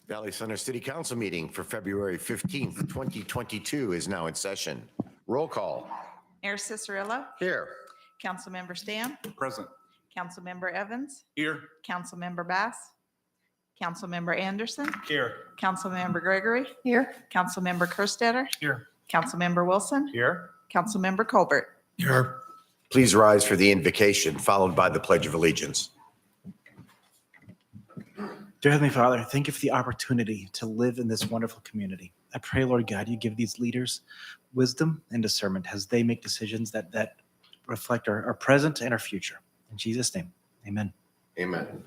Valley Center City Council meeting for February 15th, 2022 is now in session. Roll call. Mayor Cicerillo, Here. Councilmember Stan, Present. Councilmember Evans, Here. Councilmember Bass, Councilmember Anderson, Here. Councilmember Gregory, Here. Councilmember Kerstetter, Here. Councilmember Wilson, Here. Councilmember Colbert. Here. Please rise for the invocation, followed by the Pledge of Allegiance. Dear Heavenly Father, thank you for the opportunity to live in this wonderful community. I pray, Lord God, you give these leaders wisdom and discernment as they make decisions that reflect our present and our future. In Jesus' name, amen. Amen.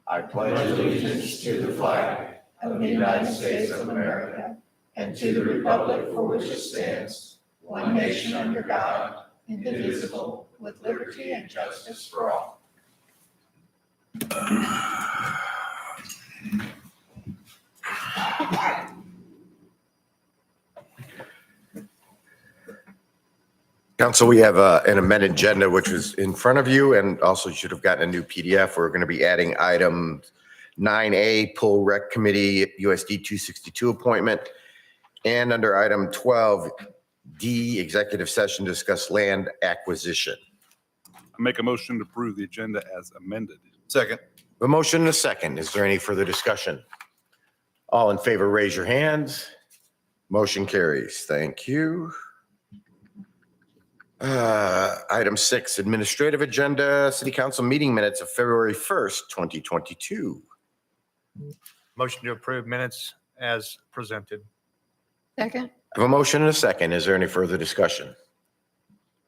I pledge allegiance to the flag of the United States of America and to the republic for which it stands, one nation under God, indivisible, with liberty and justice for all. Council, we have an amended agenda which was in front of you, and also you should have gotten a new PDF. We're going to be adding item 9A, Pool Rec Committee USD 262 appointment, and under item 12D, executive session, discuss land acquisition. I make a motion to approve the agenda as amended. Second. A motion and a second. Is there any further discussion? All in favor, raise your hands. Motion carries. Thank you. Item 6, administrative agenda, city council meeting minutes of February 1st, 2022. Motion to approve minutes as presented. Second. I have a motion and a second. Is there any further discussion?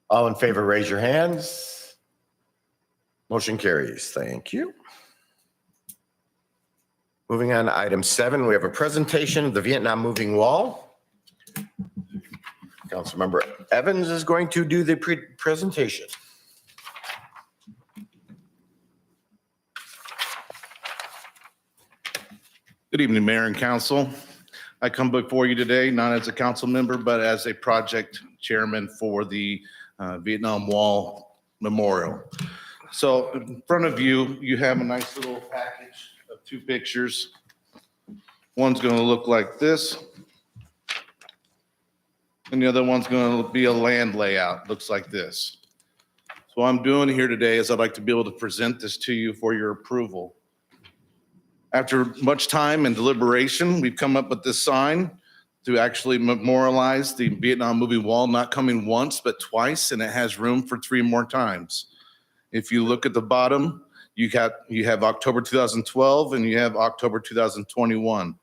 All in favor, raise your hands. Motion carries. Thank you. Moving on to item 7, we have a presentation of the Vietnam Moving Wall. Councilmember Evans is going to do the presentation. Good evening, Mayor and Council. I come before you today not as a council member, but as a project chairman for the Vietnam Wall Memorial. So in front of you, you have a nice little package of 2 pictures. One's going to look like this, and the other one's going to be a land layout. Looks like this. So what I'm doing here today is I'd like to be able to present this to you for your approval. After much time and deliberation, we've come up with this sign to actually memorialize the Vietnam Moving Wall, not coming once, but twice, and it has room for 3 more times. If you look at the bottom, you have October 2012 and you have October 2021.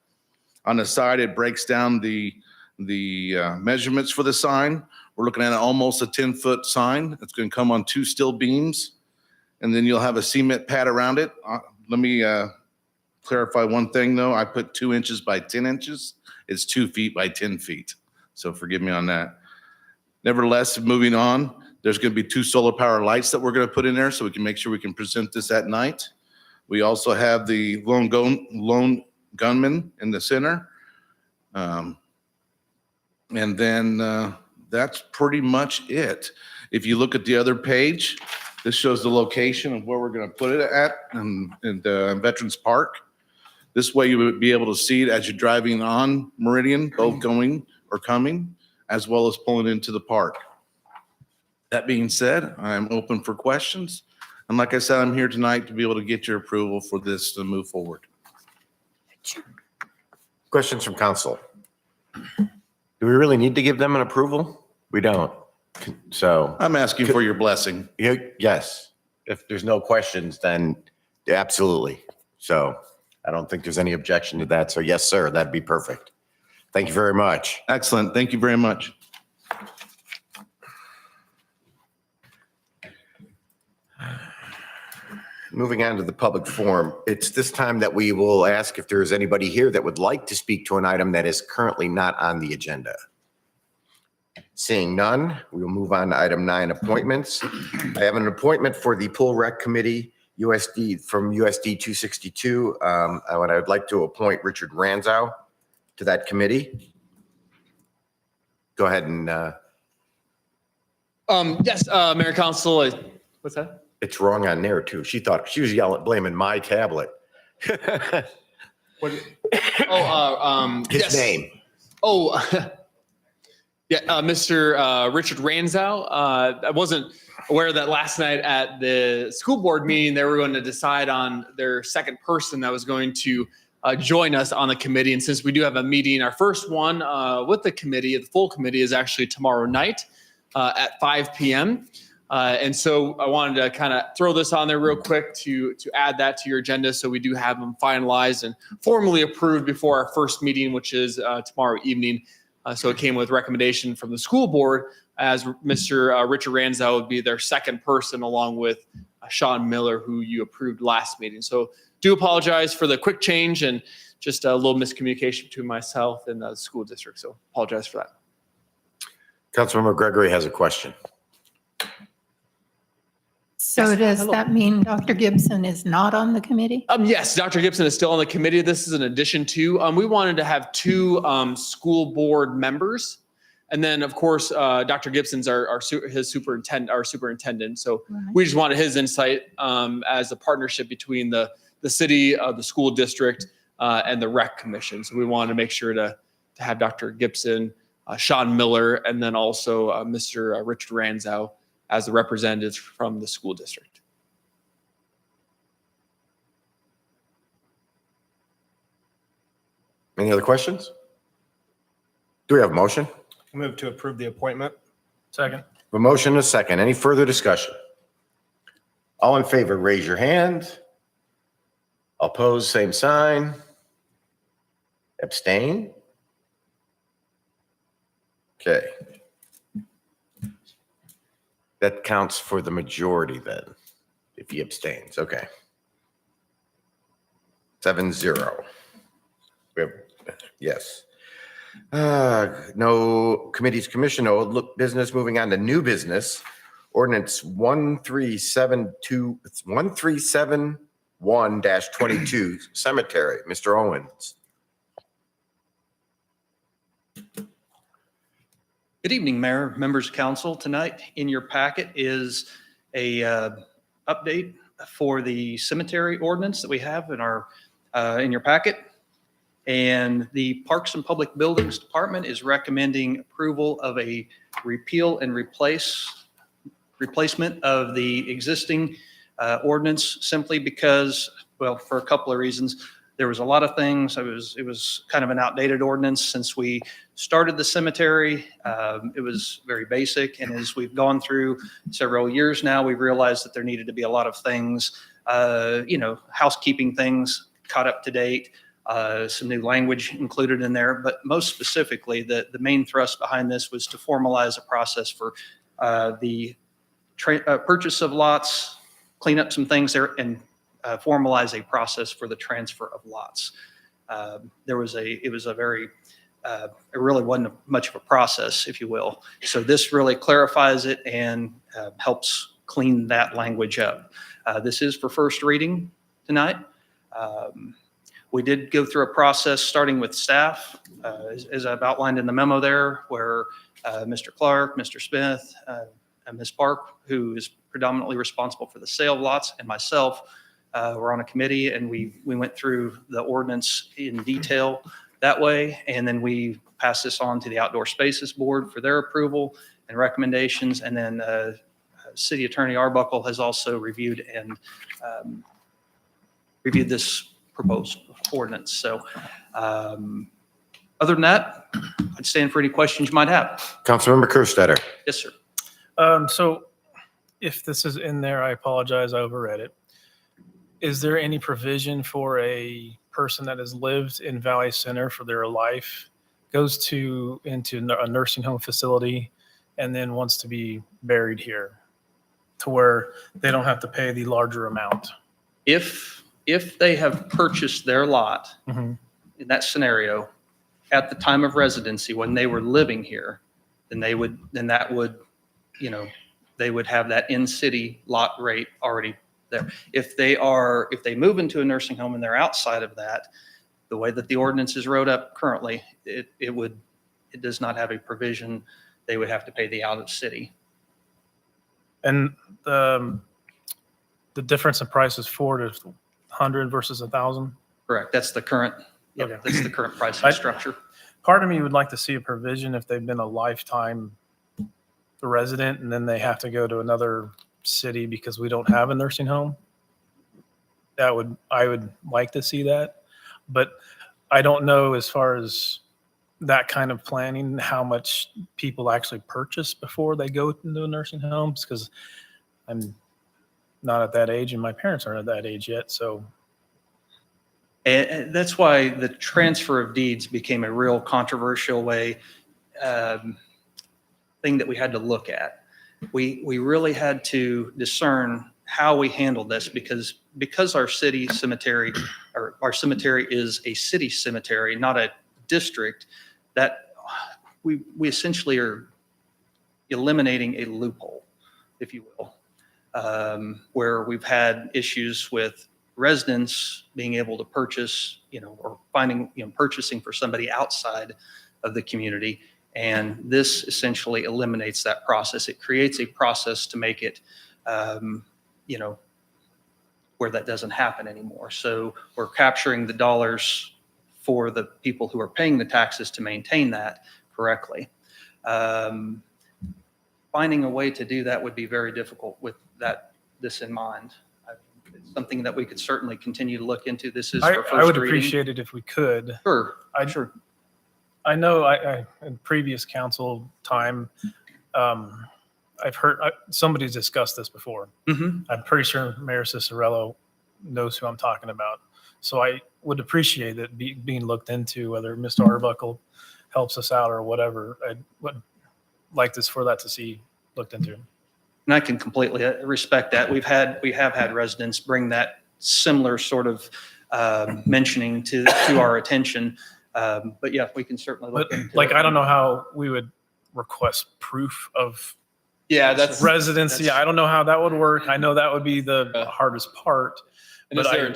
On the side, it breaks down the measurements for the sign. We're looking at almost a 10-foot sign. It's going to come on 2 steel beams, and then you'll have a cement pad around it. Let me clarify one thing though. I put 2 inches by 10 inches. It's 2 feet by 10 feet. So forgive me on that. Nevertheless, moving on, there's going to be 2 solar power lights that we're going to put in there so we can make sure we can present this at night. We also have the lone gunman in the center. And then that's pretty much it. If you look at the other page, this shows the location of where we're going to put it at in Veterans Park. This way you would be able to see it as you're driving on Meridian, both going or coming, as well as pulling into the park. That being said, I'm open for questions. And like I said, I'm here tonight to be able to get your approval for this to move forward. Questions from council? Do we really need to give them an approval? We don't. So, I'm asking for your blessing. yes, if there's no questions, then absolutely. So I don't think there's any objection to that. So yes, sir, that'd be perfect. Thank you very much. Excellent. Thank you very much. Moving on to the public forum, it's this time that we will ask if there is anybody here that would like to speak to an item that is currently not on the agenda. Seeing none, we will move on to item 9, appointments. I have an appointment for the Pool Rec Committee, from USD 262. I would like to appoint Richard Ranzow to that committee. Go ahead and. Yes, Mayor Council, what's that? It's wrong on there too. She thought she was blaming my tablet. His yes. name. Oh, yeah, Mr. Richard Ranzow. I wasn't aware that last night at the school board meeting, they were going to decide on their second person that was going to join us on the committee. And since we do have a meeting, our first one with the committee, the full committee, is actually tomorrow night at 5 p.m. And so I wanted to kind of throw this on there real quick to add that to your agenda, so we do have them finalized and formally approved before our first meeting, which is tomorrow evening. So it came with recommendation from the school board, as Mr. Richard Ranzow would be their second person, along with Sean Miller, who you approved last meeting. So do apologize for the quick change and just a little miscommunication between myself and the school district. So apologize for that. Councilmember Gregory has a question. So Yes, does hello. that mean Dr. Gibson is not on the committee? Yes, Dr. Gibson is still on the committee. This is an addition to, we wanted to have two school board members. And then, of course, Dr. Gibson's our superintendent. So Right. we just wanted his insight as a partnership between the city, the school district, and the rec commission. So we wanted to make sure to have Dr. Gibson, Sean Miller, and then also Mr. Richard Ranzow as the representatives from the school district. Any other questions? Do we have a motion? Move to approve the appointment. Second. A motion and a second. Any further discussion? All in favor, raise your hand. Opposed, same sign. Abstain? Okay. That counts for the majority then, if he abstains. Okay. 7-0. We have, yes. No committees, commission, no look business. Moving on to new business. Ordinance 1371-22 cemetery. Mr. Owens. Good evening, Mayor, members of council. Tonight in your packet is a update for the cemetery ordinance that we have in our in your packet. And the Parks and Public Buildings Department is recommending approval of a repeal and replacement of the existing ordinance, simply because, well, for a couple of reasons. There was a lot of things. It was kind of an outdated ordinance since we started the cemetery. It was very basic. And as we've gone through several years now, we've realized that there needed to be a lot of things, housekeeping things caught up to date, some new language included in there. But most specifically, the main thrust behind this was to formalize a process for the purchase of lots, clean up some things there, and formalize a process for the transfer of lots. It really wasn't much of a process, if you will. So this really clarifies it and helps clean that language up. This is for first reading tonight. We did go through a process starting with staff, as I've outlined in the memo there, where Mr. Clark, Mr. Smith, and Ms. Park, who is predominantly responsible for the sale of lots, and myself, we're on a committee, and we went through the ordinance in detail that way. And then we passed this on to the Outdoor Spaces Board for their approval and recommendations. And then City Attorney Arbuckle has also reviewed this proposed ordinance. So other than that, I'd stand for any questions you might have. Councilmember Kerstetter. Yes, sir. So if this is in there, I apologize, I overread it. Is there any provision for a person that has lived in Valley Center for their life, goes into a nursing home facility, and then wants to be buried here, to where they don't have to pay the larger amount? If they have purchased their lot Mhm. in that scenario at the time of residency when they were living here, then they would have that in-city lot rate already there. If they move into a nursing home and they're outside of that, the way that the ordinance is wrote up currently, it does not have a provision. They would have to pay the out of city. And the difference in price is $400 versus $1,000? Correct. That's the current Yeah, Okay. that's the current pricing structure. Part of me would like to see a provision if they've been a lifetime resident and then they have to go to another city because we don't have a nursing home. I would like to see that, but I don't know as far as that kind of planning, how much people actually purchase before they go into nursing homes, because I'm not at that age and my parents aren't at that age yet. So And that's why the transfer of deeds became a real controversial thing that we had to look at. We really had to discern how we handled this because our city cemetery, or our cemetery is a city cemetery, not a district, that we essentially are eliminating a loophole, if you will, where we've had issues with residents being able to purchase, or purchasing for somebody outside of the community. And this essentially eliminates that process. It creates a process to make it, where that doesn't happen anymore. So we're capturing the dollars for the people who are paying the taxes to maintain that correctly. Finding a way to do that would be very difficult with this in mind. It's something that we could certainly continue to look into. This is for first I would reading. appreciate it if we could. Sure. I know I in previous council time, I've heard somebody's discussed this before. Mhm. I'm pretty sure Mayor Cicerello knows who I'm talking about. So I would appreciate it being looked into, whether Mr. Arbuckle helps us out or whatever. I would like this for that to see looked into. And I can completely respect that. We have had residents bring that similar sort of mentioning to our attention. But yeah, we can certainly look But into like, it. I don't know how we would request proof of Yeah, that's. residency. I don't know how that would work. I know that would be the Yeah. hardest part. And is But there a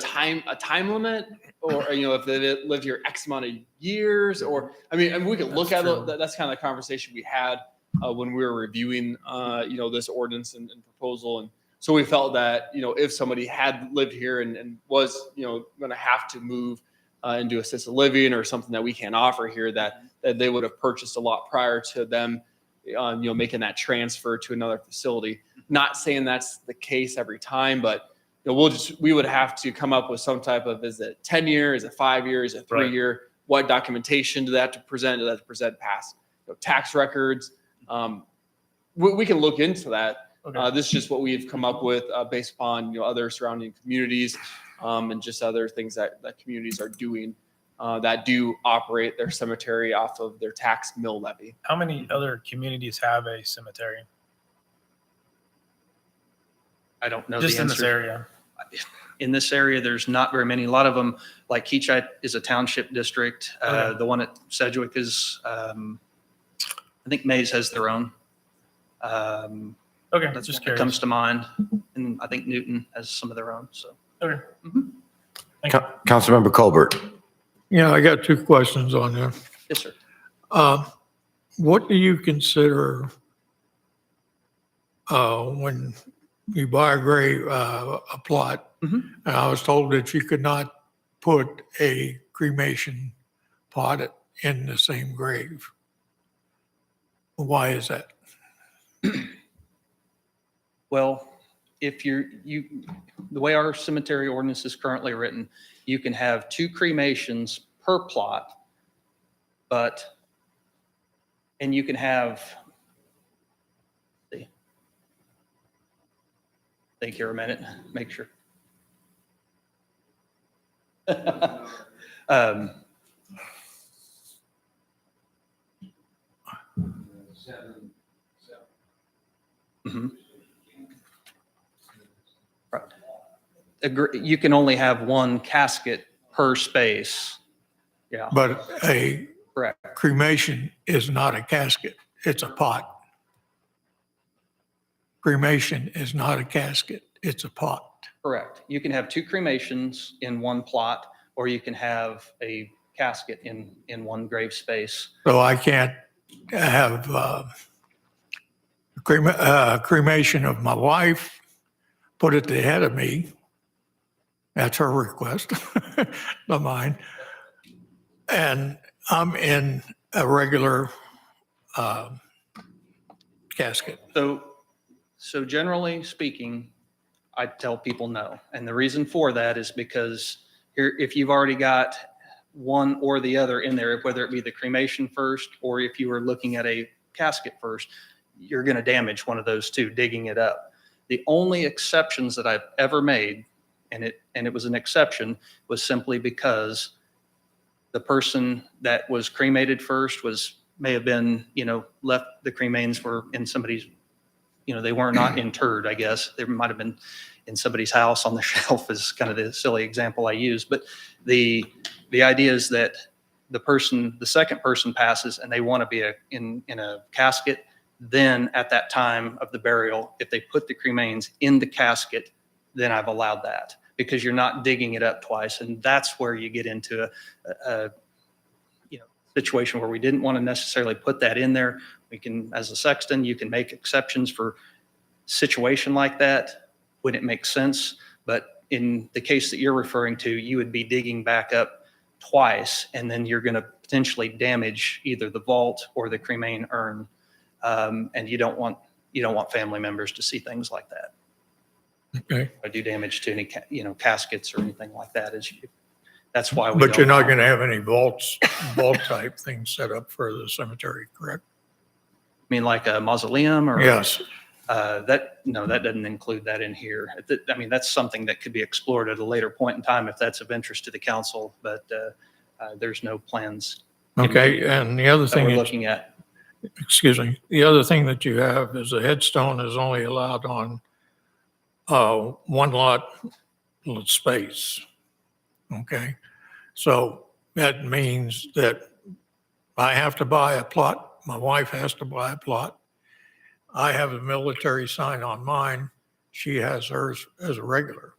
time limit, or if they live here X amount of years, or we could look That's at true. it. That's kind of the conversation we had when we were reviewing, this ordinance and proposal, and so we felt that if somebody had lived here and was going to have to move into assisted living or something that we can't offer here, that they would have purchased a lot prior to them, making that transfer to another facility. Not saying that's the case every time, but we would have to come up with some type of, is it 10 years, is it 5 years, is it 3 year? What documentation do they have to present? Do they have to present past tax records? We can look into that. Okay. This is just what we've come up with based upon other surrounding communities and just other things that communities are doing that do operate their cemetery off of their tax mill levy. How many other communities have a cemetery? I don't know Just the in this answer. area. In this area, there's not very many. A lot of them, like Keachite is a township district. Okay. The one at Sedgwick is, I think Mays has their own. Okay, That's just what curious. comes to mind. And I think Newton has some of their own, so. Okay. Thank you. Councilmember Colbert. Yeah, I got 2 questions on there. Yes, sir. What do you consider when you buy a grave, a plot? Mhm. And I was told that you could not put a cremation plot in the same grave. Why is that? Well, if the way our cemetery ordinance is currently written, you can have 2 cremations per plot, and you can have, see, think here a minute, make sure. Mhm. Right. You can only have 1 casket per space. Yeah, But a correct. cremation is not a casket, it's a pot. Cremation is not a casket, it's a pot. Correct. You can have 2 cremations in 1 plot, or you can have a casket in 1 grave space. So I can't have cremation of my wife, put it ahead of me. That's her request, not mine. and I'm in a regular casket. So generally speaking, I tell people no. And the reason for that is because here, if you've already got one or the other in there, whether it be the cremation first, or if you were looking at a casket first, you're going to damage one of those two, digging it up. The only exceptions that I've ever made, and it was an exception, was simply because the person that was cremated first may have been, left, the cremains were in somebody's, they were not interred, I guess. They might have been in somebody's house on the shelf is kind of the silly example I use. But the idea is that the second person passes and they want to be in a casket, then at that time of the burial, if they put the cremains in the casket, then I've allowed that, because you're not digging it up twice. And that's where you get into a situation where we didn't want to necessarily put that in there. We can, as a sexton, you can make exceptions for situation like that when it makes sense. But in the case that you're referring to, you would be digging back up twice, and then you're going to potentially damage either the vault or the cremain urn. And you don't want family members to see things like that. Okay. Or do damage to any caskets or anything like that. That's why we. But you're not don't- going to have any vault type things set up for the cemetery, correct? I mean, like a mausoleum or? Yes. That doesn't include that in here. I mean, that's something that could be explored at a later point in time if that's of interest to the council, but there's no plans Okay. And the other that thing, we're looking at. excuse me, the other thing that you have is a headstone is only allowed on one lot space. Okay. So that means that I have to buy a plot. My wife has to buy a plot. I have a military sign on mine. She has hers as a regular.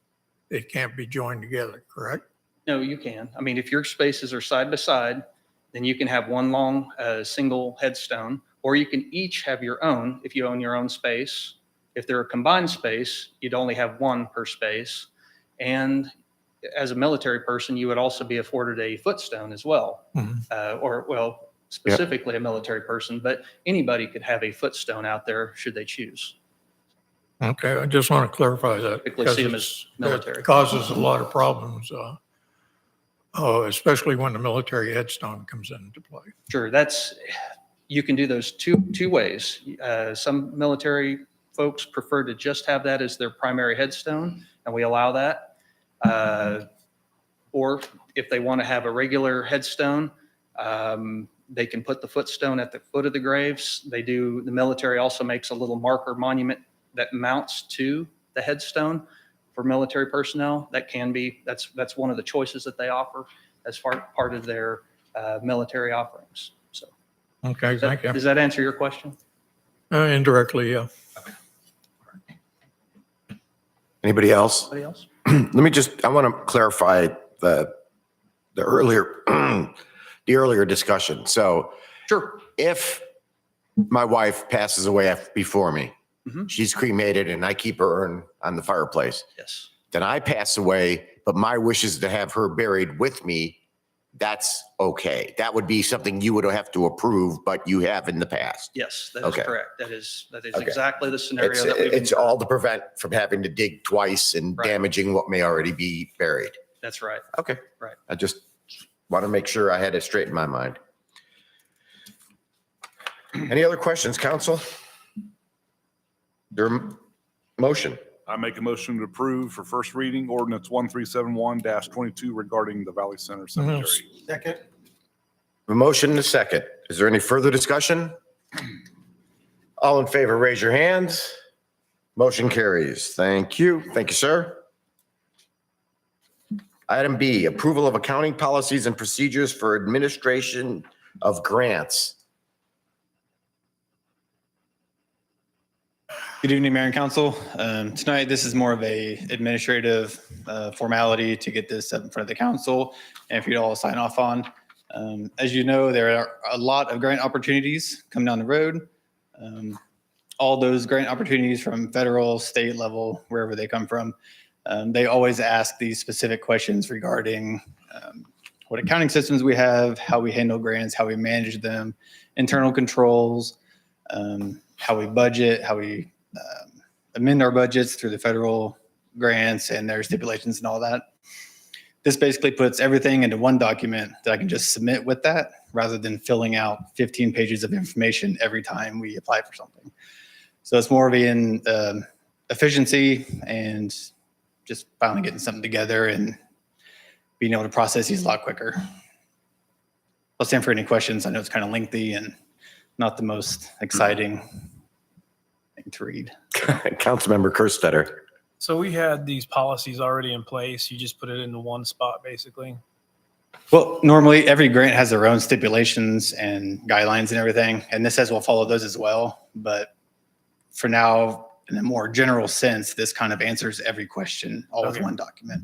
It can't be joined together, correct? No, you can. I mean, if your spaces are side by side, then you can have one long single headstone, or you can each have your own if you own your own space. If they're a combined space, you'd only have one per space. And as a military person, you would also be afforded a footstone as well, specifically a military person, but anybody could have a footstone out there should they choose. Okay, I just want to clarify that. Typically because see them it's- as military. It causes a lot of problems, especially when the military headstone comes into play. Sure, you can do those two ways. Some military folks prefer to just have that as their primary headstone, and we allow that. Or if they want to have a regular headstone, they can put the footstone at the foot of the graves. The military also makes a little marker monument that mounts to the headstone for military personnel. That's one of the choices that they offer as part of their military offerings. So Okay, thank you. does that answer your question? Indirectly, yeah. Anybody else? Anybody else? I want to clarify the earlier, the earlier discussion. So Sure. if my wife passes away before me, Mhm. she's cremated and I keep her urn on the fireplace, Yes. then I pass away, but my wish is to have her buried with me. That's okay. That would be something you would have to approve, but you have in the past. Yes, that is Okay. correct. That is Okay. exactly the scenario It's, that we've. it's all to prevent from having to dig twice and Right. damaging what may already be buried. That's right. Okay. Right. I just want to make sure I had it straight in my mind. Any other questions, council? Their motion. I make a motion to approve for first reading ordinance 1371-22 regarding the Valley Center Cemetery. Second. A motion and a second. Is there any further discussion? All in favor, raise your hands. Motion carries. Thank you. Thank you, sir. Item B, approval of accounting policies and procedures for administration of grants. Good evening, Mayor and Council. Tonight, this is more of a administrative formality to get this up in front of the council and for you to all sign off on. As you know, there are a lot of grant opportunities coming down the road. All those grant opportunities from federal, state level, wherever they come from, they always ask these specific questions regarding what accounting systems we have, how we handle grants, how we manage them, internal controls, how we budget, how we amend our budgets through the federal grants and their stipulations and all that. This basically puts everything into one document that I can just submit with that rather than filling out 15 pages of information every time we apply for something. So it's more of an efficiency and just finally getting something together and being able to process these a lot quicker. I'll stand for any questions. I know it's kind of lengthy and not the most exciting thing to read. Councilmember Kerstetter. So we had these policies already in place. You just put it into one spot, basically. Well, normally every grant has their own stipulations and guidelines and everything, and this says we'll follow those as well. But for now, in a more general sense, this kind of answers every question all with Okay. one document.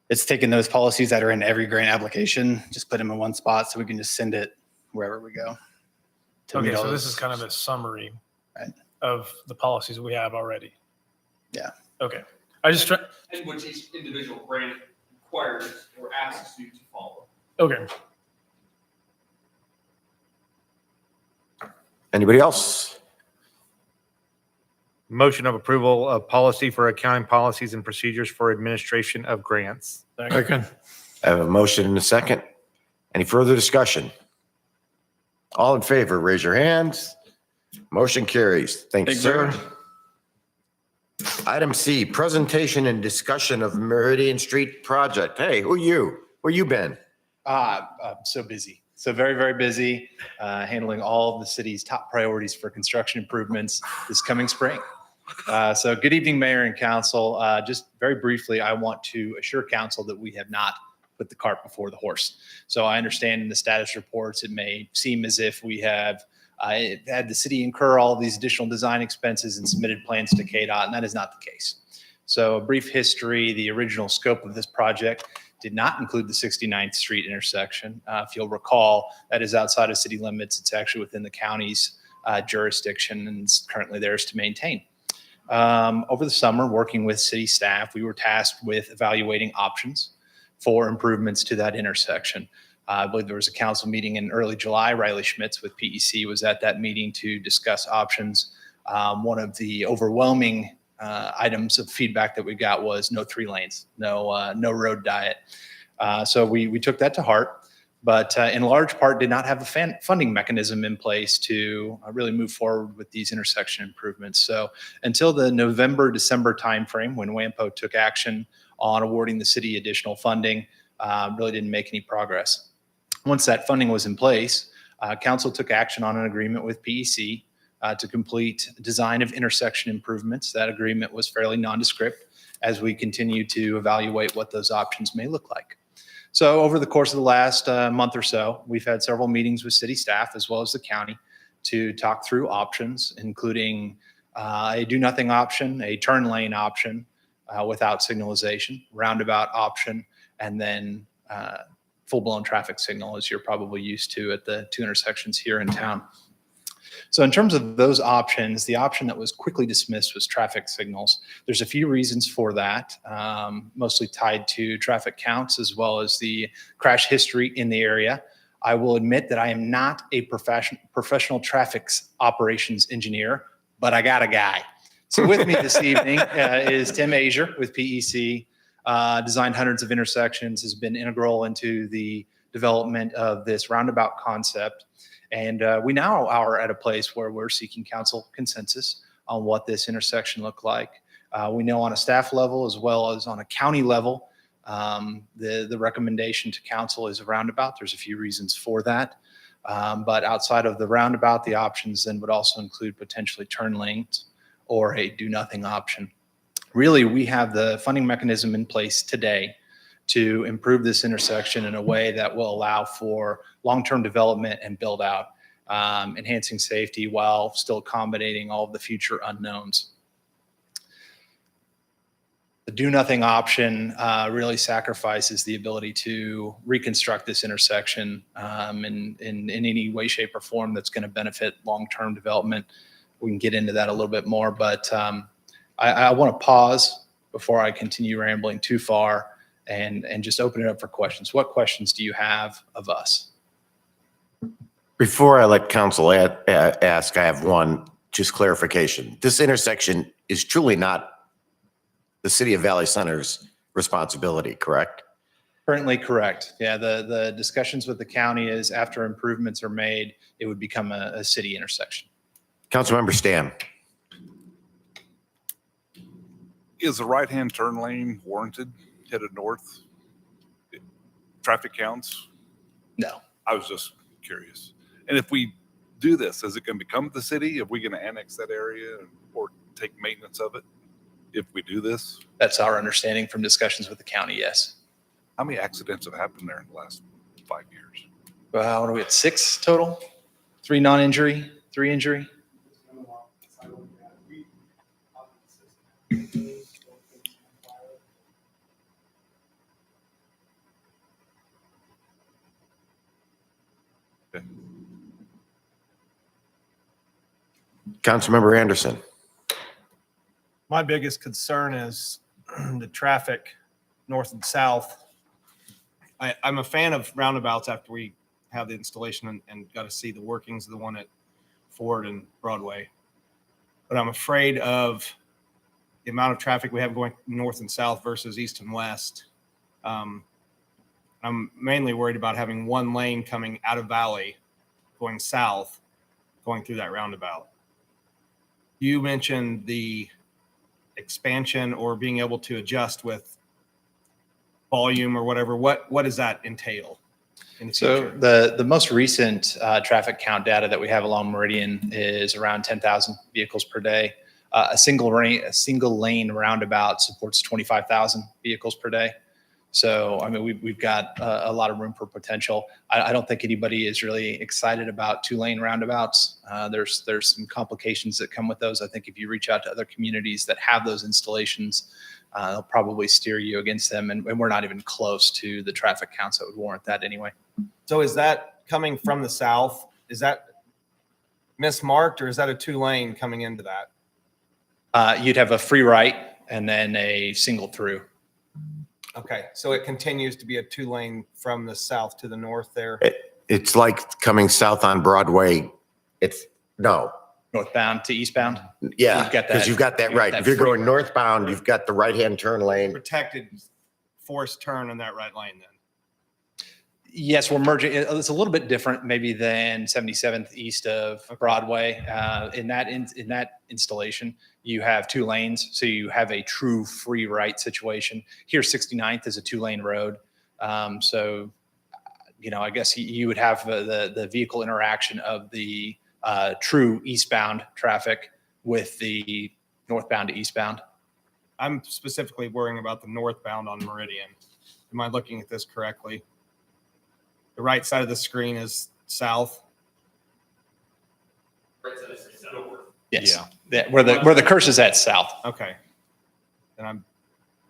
It's taking those policies that are in every grant application, just put them in one spot so we can just send it wherever we go. to meet Okay, all so this those- is kind of a summary Right. of the policies we have already. Yeah. Okay. I just try, And which each individual grant requires or asks you to follow. okay. Anybody else? Motion of approval of policy for accounting policies and procedures for administration of grants. Second. I have a motion and a second. Any further discussion? All in favor, raise your hands. Motion carries. Thank you, Thank you very sir. Item C, presentation and discussion of Meridian Street project. Hey, who you? Where you been? I'm so busy. So very, very busy, handling all of the city's top priorities for construction improvements this coming spring. So good evening, Mayor and Council. Just very briefly, I want to assure Council that we have not put the cart before the horse. So I understand in the status reports, it may seem as if we have had the city incur all of these additional design expenses and submitted plans to KDOT, and that is not the case. So a brief history, the original scope of this project did not include the 69th Street intersection. If you'll recall, that is outside of city limits. It's actually within the county's jurisdiction and it's currently theirs to maintain. Over the summer, working with city staff, we were tasked with evaluating options for improvements to that intersection. I believe there was a council meeting in early July. Riley Schmitz with PEC was at that meeting to discuss options. One of the overwhelming items of feedback that we got was no 3 lanes, no road diet. So we took that to heart, but in large part did not have a funding mechanism in place to really move forward with these intersection improvements. So until the November, December timeframe, when WAMPO took action on awarding the city additional funding, really didn't make any progress. Once that funding was in place, council took action on an agreement with PEC to complete design of intersection improvements. That agreement was fairly nondescript as we continue to evaluate what those options may look like. So over the course of the last month or so, we've had several meetings with city staff as well as the county to talk through options, including a do-nothing option, a turn lane option without signalization, roundabout option, and then full-blown traffic signal, as you're probably used to at the 2 intersections here in town. So in terms of those options, the option that was quickly dismissed was traffic signals. There's a few reasons for that, mostly tied to traffic counts as well as the crash history in the area. I will admit that I am not a professional traffic operations engineer, but I got a guy. So with me this evening is Tim Azier with PEC. Designed hundreds of intersections, has been integral into the development of this roundabout concept. And we now are at a place where we're seeking council consensus on what this intersection look like. We know on a staff level as well as on a county level, the recommendation to council is a roundabout. There's a few reasons for that. But outside of the roundabout, the options then would also include potentially turn lanes or a do-nothing option. Really, we have the funding mechanism in place today to improve this intersection in a way that will allow for long-term development and build out, enhancing safety while still accommodating all of the future unknowns. The do-nothing option really sacrifices the ability to reconstruct this intersection in any way, shape, or form that's going to benefit long-term development. We can get into that a little bit more, but I want to pause before I continue rambling too far and just open it up for questions. What questions do you have of us? Before I let council ask, I have one, just clarification. This intersection is truly not the City of Valley Center's responsibility, correct? Currently correct. Yeah, the discussions with the county is after improvements are made, it would become a city intersection. Councilmember Stam. Is the right-hand turn lane warranted headed north? Traffic counts? No. I was just curious. And if we do this, is it going to become the city? Are we going to annex that area or take maintenance of it if we do this? That's our understanding from discussions with the county, yes. How many accidents have happened there in the last 5 years? What are we at, 6 total? 3 non-injury, 3 injury? Councilmember Anderson. My biggest concern is the traffic north and south. I'm a fan of roundabouts after we have the installation and got to see the workings of the one at Ford and Broadway. But I'm afraid of the amount of traffic we have going north and south versus east and west. I'm mainly worried about having one lane coming out of Valley going south, going through that roundabout. You mentioned the expansion or being able to adjust with volume or whatever. What does that entail in the So future? the most recent traffic count data that we have along Meridian is around 10,000 vehicles per day. A single lane roundabout supports 25,000 vehicles per day. So, I mean, we've got a lot of room for potential. I don't think anybody is really excited about 2-lane roundabouts. There's some complications that come with those. I think if you reach out to other communities that have those installations, they'll probably steer you against them. And we're not even close to the traffic counts that would warrant that anyway. So is that coming from the south? Is that mismarked or is that a 2-lane coming into that? You'd have a free right and then a single through. Okay, so it continues to be a 2-lane from the south to the north there. It's like coming south on Broadway. Northbound to eastbound? Yeah, You've got because that- you've got that you've got right. that If you're free going right. northbound, you've got the right-hand turn lane. Protected forced turn in that right lane then. Yes, we're merging. It's a little bit different maybe than 77th east of Broadway. In that installation, you have 2 lanes, so you have a true free right situation. Here, 69th is a 2-lane road. So, I guess you would have the vehicle interaction of the true eastbound traffic with the northbound to eastbound. I'm specifically worrying about the northbound on Meridian. Am I looking at this correctly? The right side of the screen is south. Yes. Yeah. Where the curse is at south. Okay. And I'm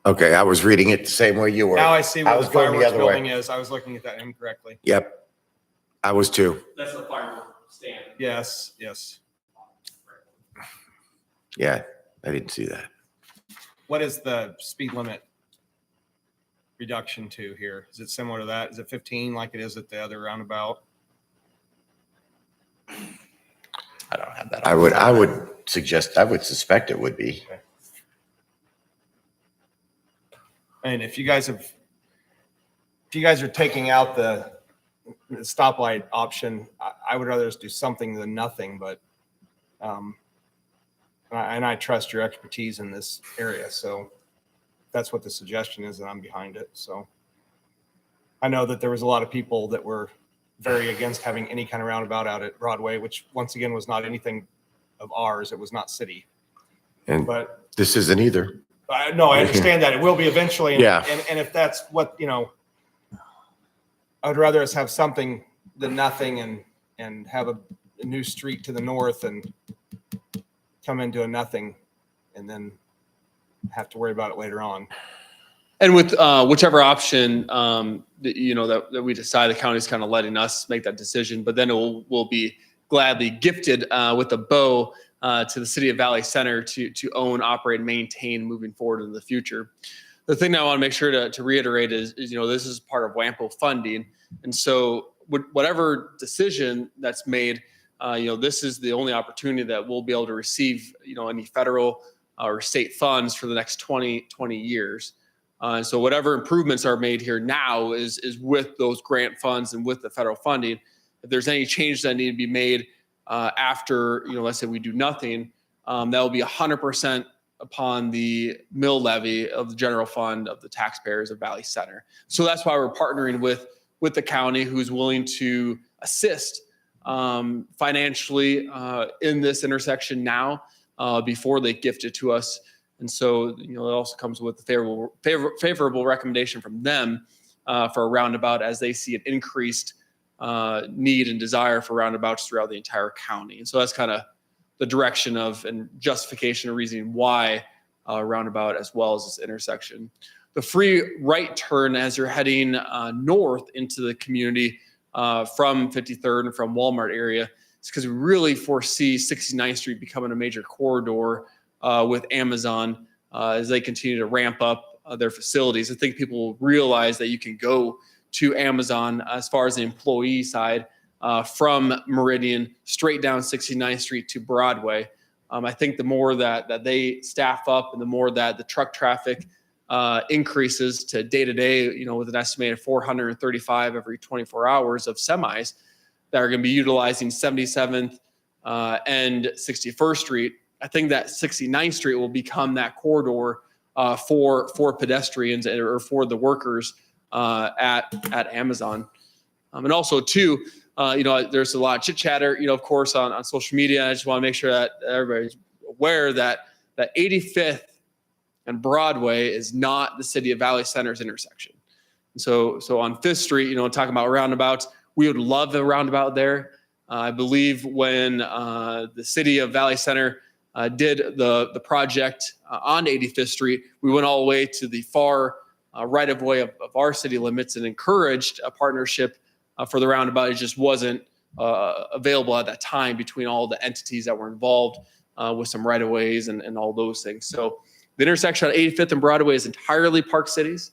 Okay, I was reading it the same way you were. now I see I where was the going the fireworks other way. building is. I was looking at that incorrectly. Yep, I was too. That's the firework stand. Yes, yes. Yeah, I didn't see that. What is the speed limit reduction to here? Is it similar to that? Is it 15 like it is at the other roundabout? I don't have that. I would suspect it would be. And if you guys are taking out the stoplight option, I would rather just do something than nothing, but, and I trust your expertise in this area. So that's what the suggestion is, and I'm behind it. So I know that there was a lot of people that were very against having any kind of roundabout out at Broadway, which once again was not anything of ours. It was not city. And But this isn't either. no, I understand that it will be eventually. And, Yeah. and if that's what, I would rather us have something than nothing and have a new street to the north and come into a nothing and then have to worry about it later on. And with whichever option that we decide, the county's kind of letting us make that decision, but then it will be gladly gifted with a bow to the City of Valley Center to own, operate, and maintain moving forward in the future. the thing that I want to make sure to reiterate is, this is part of WAMPO funding. And so whatever decision that's made, this is the only opportunity that we'll be able to receive, any federal or state funds for the next 20 years. And so whatever improvements are made here now is with those grant funds and with the federal funding. If there's any change that need to be made after, let's say we do nothing, that will be 100% upon the mill levy of the general fund of the taxpayers of Valley Center. So that's why we're partnering with the county, who's willing to assist financially in this intersection now before they gift it to us. And so, it also comes with a favorable recommendation from them for a roundabout, as they see an increased need and desire for roundabouts throughout the entire county. And so that's kind of the direction of and justification and reasoning why roundabout as well as this intersection. The free right turn as you're heading north into the community from 53rd and from Walmart area is because we really foresee 69th Street becoming a major corridor with Amazon as they continue to ramp up their facilities. I think people will realize that you can go to Amazon as far as the employee side from Meridian straight down 69th Street to Broadway. I think the more that they staff up and the more that the truck traffic increases to day, with an estimated 435 every 24 hours of semis that are going to be utilizing 77th and 61st Street, I think that 69th Street will become that corridor for pedestrians or for the workers at Amazon. And also too, there's a lot of chit chatter, of course, on social media. I just want to make sure that everybody's aware that 85th and Broadway is not the city of Valley Center's intersection. And so on 5th Street, talking about roundabouts, we would love a roundabout there. I believe when the city of Valley Center did the project on 85th Street, we went all the way to the far right of way of our city limits and encouraged a partnership for the roundabout. It just wasn't available at that time between all the entities that were involved with some right of ways and all those things. So the intersection on 85th and Broadway is entirely Park City's,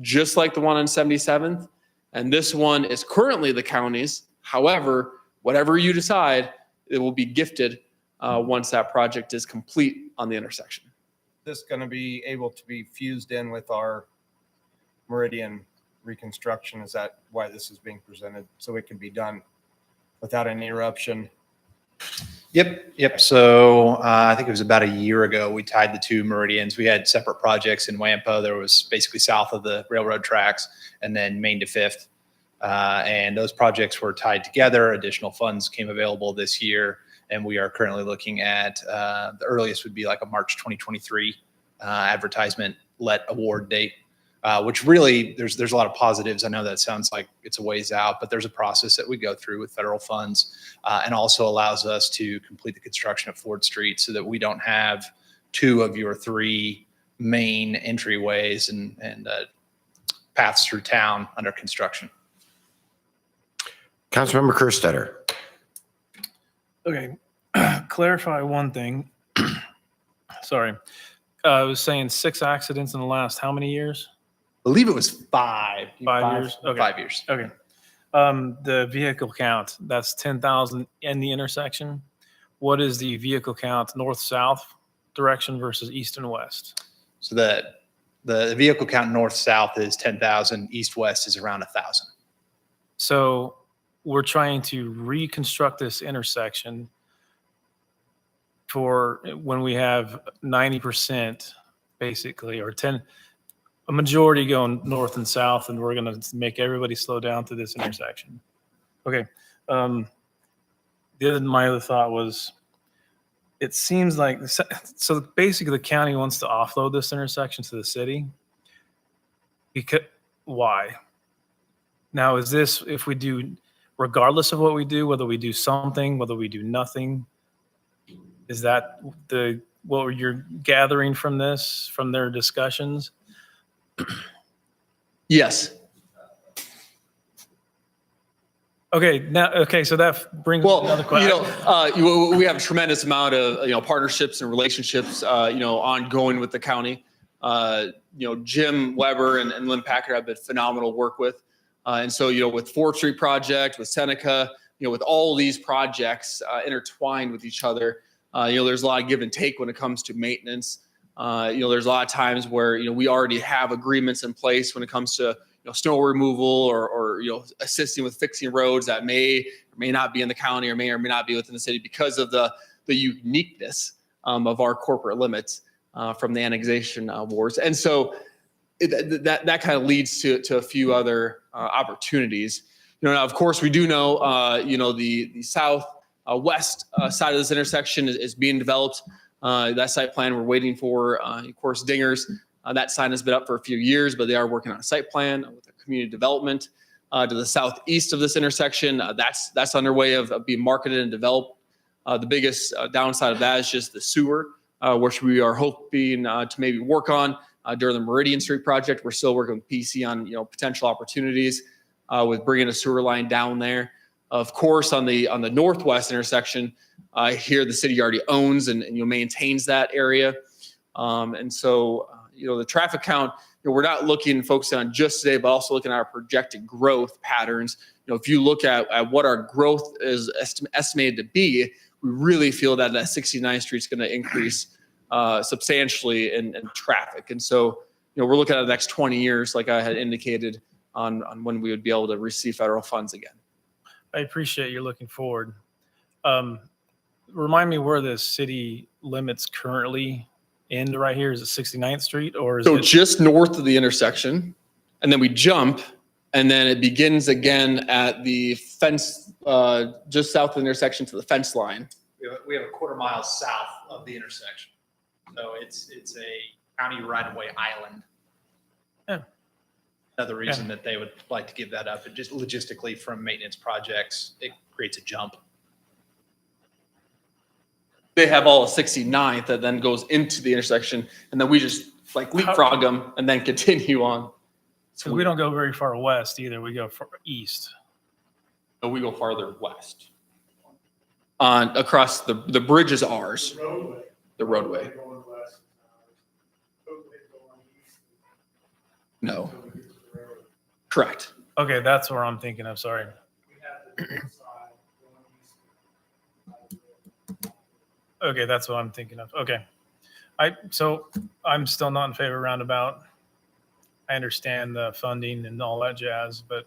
just like the one on 77th. And this one is currently the county's. However, whatever you decide, it will be gifted once that project is complete on the intersection. This going to be able to be fused in with our Meridian reconstruction? Is that why this is being presented? So it can be done without an interruption? Yep. So I think it was about a year ago, we tied the two meridians. We had separate projects in WAMPO. There was basically south of the railroad tracks and then Main to 5th. And those projects were tied together. Additional funds came available this year. And we are currently looking at the earliest would be like a March 2023 advertisement let award date. Which really, there's a lot of positives. I know that sounds like it's a ways out, but there's a process that we go through with federal funds and also allows us to complete the construction of Ford Street so that we don't have 2 of your 3 main entryways and paths through town under construction. Councilmember Kerstetter. Okay, clarify one thing. Sorry. I was saying 6 accidents in the last how many years? I believe it was 5. 5 years? Okay. 5 years. Okay. The vehicle count, that's 10,000 in the intersection. What is the vehicle count north-south direction versus east and west? So the vehicle count north-south is 10,000, east-west is around 1,000. So we're trying to reconstruct this intersection for when we have 90% basically, or a majority going north and south, and we're going to make everybody slow down to this intersection. Okay. My other thought was, it seems like, so basically the county wants to offload this intersection to the city. Because, why? Now, is this, if we do, regardless of what we do, whether we do something, whether we do nothing, is that what you're gathering from this, from their discussions? Yes. Okay. So that brings another question. We have a tremendous amount of partnerships and relationships ongoing with the county. Jim Weber and Lynn Packard have been phenomenal to work with. And so, with 4th Street project, with Seneca, with all these projects intertwined with each other, there's a lot of give and take when it comes to maintenance. There's a lot of times where, we already have agreements in place when it comes to, snow removal or assisting with fixing roads that may or may not be in the county or may not be within the city because of the uniqueness of our corporate limits from the annexation wars. And so that kind of leads to a few other opportunities. Now, of course, we do know, the south west side of this intersection is being developed. That site plan we're waiting for, of course, Dingers. That sign has been up for a few years, but they are working on a site plan with their community development. To the southeast of this intersection, that's underway of being marketed and developed. The biggest downside of that is just the sewer, which we are hoping to maybe work on during the Meridian Street project. We're still working with PC on potential opportunities with bringing a sewer line down there. Of course, on the northwest intersection, here the city already owns and maintains that area, and so the traffic count. We're not focusing on just today, but also looking at our projected growth patterns. If you look at what our growth is estimated to be, we really feel that 69th Street is going to increase substantially in traffic. And so, we're looking at the next 20 years, like I had indicated, on when we would be able to receive federal funds again. I appreciate you're looking forward. Remind me where the city limits currently end right here. Is it 69th Street or is So it just north of the intersection, and then we jump, and then it begins again at the fence, just south of the intersection to the fence line. We have a quarter mile south of the intersection. So it's a county right-of-way island. Yeah. Another reason that they would like to give that up, and just logistically from maintenance projects, it creates a jump. They have all of 69th that then goes into the intersection, and then we just leapfrog them and then continue on. So we don't go very far west either. We go far east. No, we go farther west. Across the bridge is ours. The roadway. No. Correct. Okay, that's where I'm thinking of. Sorry. Okay, that's what I'm thinking of. Okay. So I'm still not in favor of roundabout. I understand the funding and all that jazz, but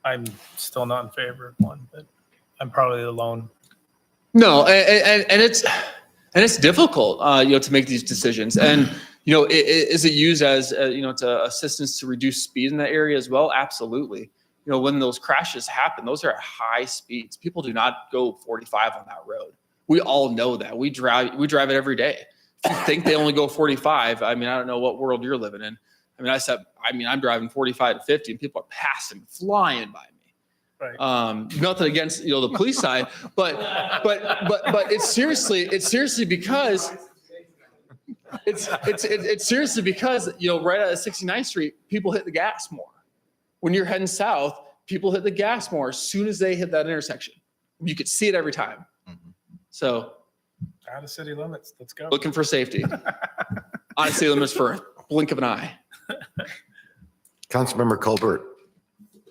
I'm still not in favor of one, but I'm probably alone. No, and it's difficult, to make these decisions. And, is it used as, to assistance to reduce speed in that area as well? Absolutely. When those crashes happen, those are at high speeds. People do not go 45 on that road. We all know that. We drive it every day. If you think they only go 45, I don't know what world you're living in. I'm driving 45 to 50 and people are passing, flying by me. Right. Nothing against, the police side, but it's seriously because it's seriously because, right at 69th Street, people hit the gas more. When you're heading south, people hit the gas more as soon as they hit that intersection. You could see it every time. So Out of city limits. Let's go. looking for safety. Out of city limits for a blink of an eye. Councilmember Colbert.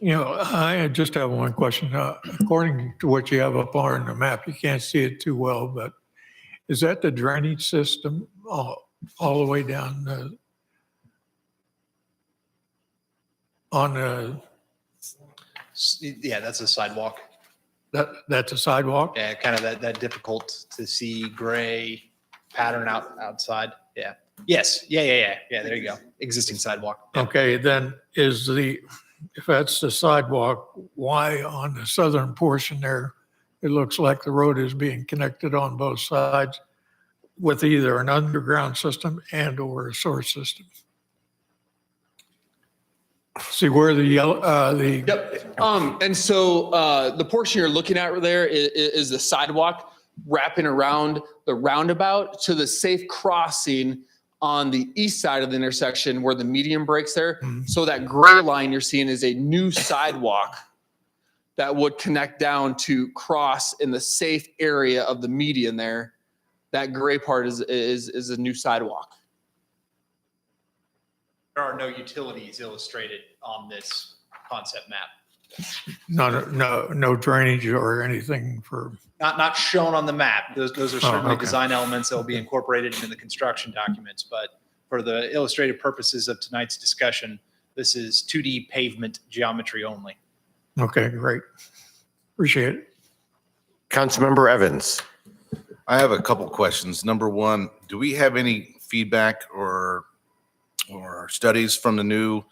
I just have one question. According to what you have up on the map, you can't see it too well, but is that the drainage system all the way down on the, Yeah, that's a sidewalk. that's a sidewalk? Yeah, kind of that difficult to see gray pattern outside. Yeah. Yes. Yeah. There you go. Existing sidewalk. Yeah. Okay, then if that's the sidewalk, why on the southern portion there, it looks like the road is being connected on both sides with either an underground system and or a source system? See where the yellow, Yep. And so the portion you're looking at there is the sidewalk wrapping around the roundabout to the safe crossing on the east side of the intersection where the median breaks there. So that gray line you're seeing is a new sidewalk that would connect down to cross in the safe area of the median there. That gray part is a new sidewalk. There are no utilities illustrated on this concept map. No drainage or anything for, Not shown on the map. Those are certainly okay. design elements that will be incorporated into the construction documents. But for the illustrative purposes of tonight's discussion, this is 2D pavement geometry only. okay, great. Appreciate it. Councilmember Evans. I have a couple questions. Number one, do we have any feedback or studies from the new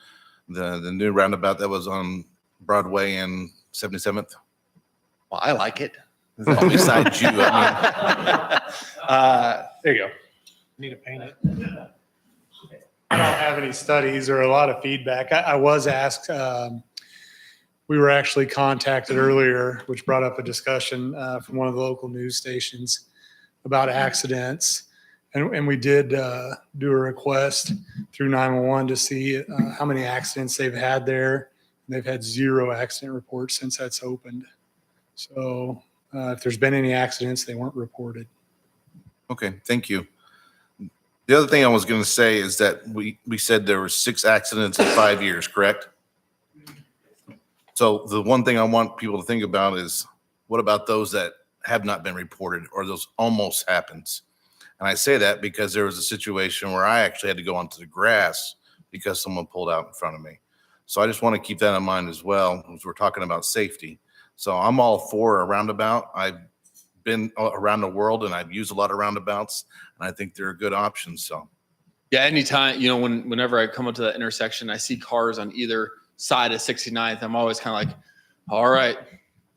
roundabout that was on Broadway and 77th? Well, I like it. Well, besides you, I There you go. Need to paint it. I don't have any studies or a lot of feedback. I was asked, we were actually contacted earlier, which brought up a discussion from one of the local news stations about accidents. And we did do a request through 911 to see how many accidents they've had there. They've had 0 accident reports since that's opened. So if there's been any accidents, they weren't reported. okay, thank you. The other thing I was going to say is that we said there were 6 accidents in 5 years, correct? So the one thing I want people to think about is, what about those that have not been reported or those almost happens? And I say that because there was a situation where I actually had to go onto the grass because someone pulled out in front of me. So I just want to keep that in mind as well, as we're talking about safety. So I'm all for a roundabout. I've been around the world and I've used a lot of roundabouts, and I think they're a good option. So Yeah, anytime, whenever I come up to that intersection, I see cars on either side of 69th, I'm always kind of like, all right,